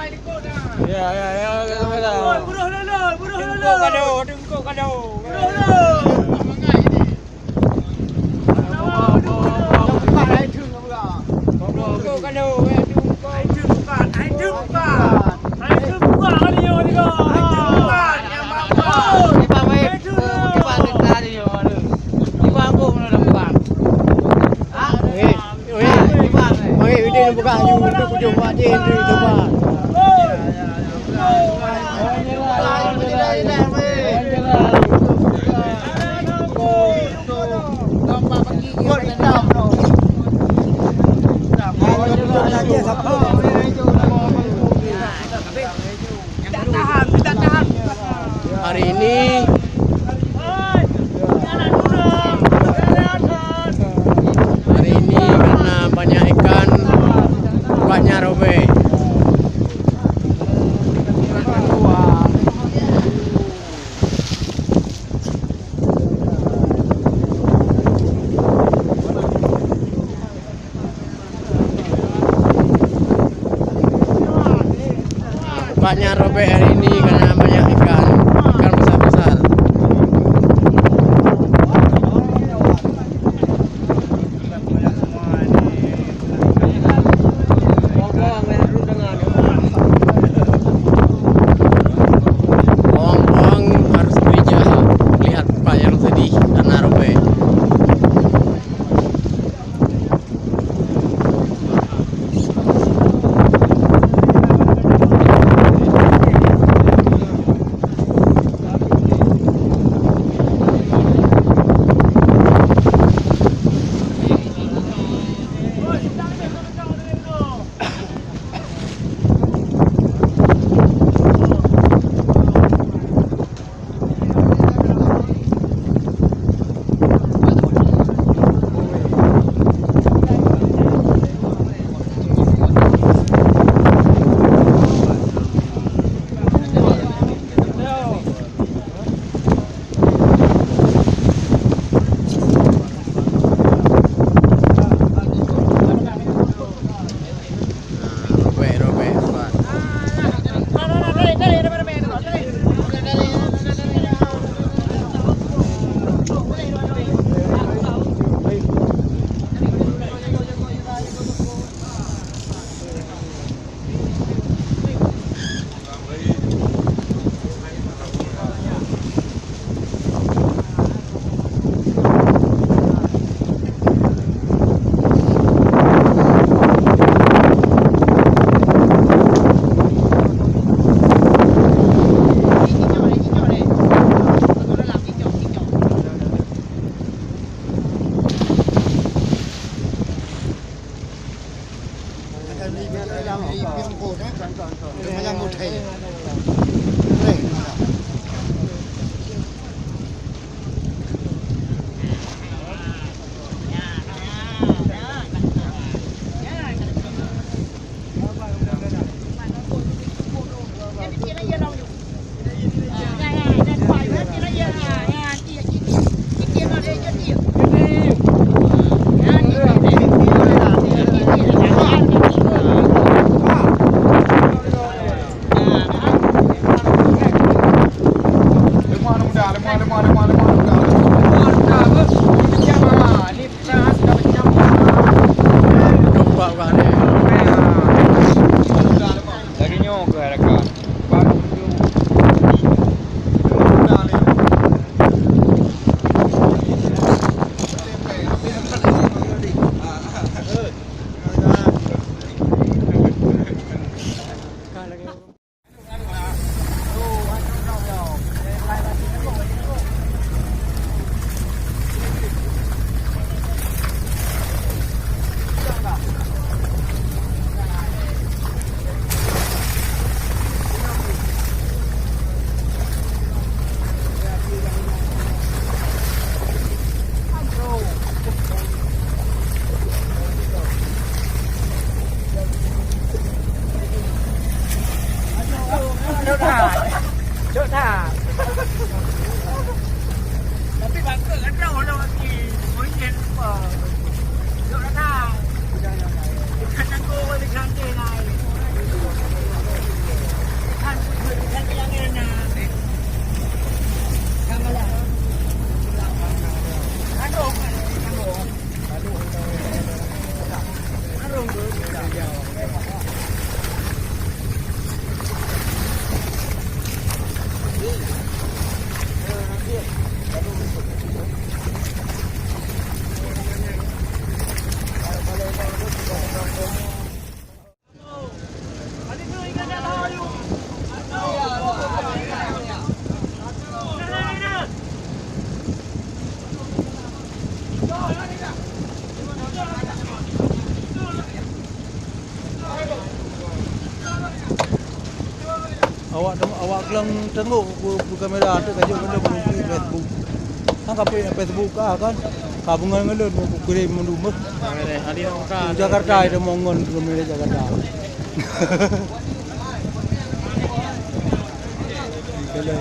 Ya, ya, ya. Buruh dulu. Tunggu kado. Buruh dulu. Tunggu kado. Buka YouTube jumpa di YouTube. Hari ini karena banyak ikan, banyak robek. Banyak robek hari ini karena banyak ikan besar-besar. Bawang harus gereja, lihat Pak yang sedih karena robek. awak kelang tengok kamera tu kajuk benda menunggu Facebook. Kan kape Facebook kan. Kabungan ngelun mau kirim menumah. Hari nak Jakarta ada mongon kamera Jakarta. Kalau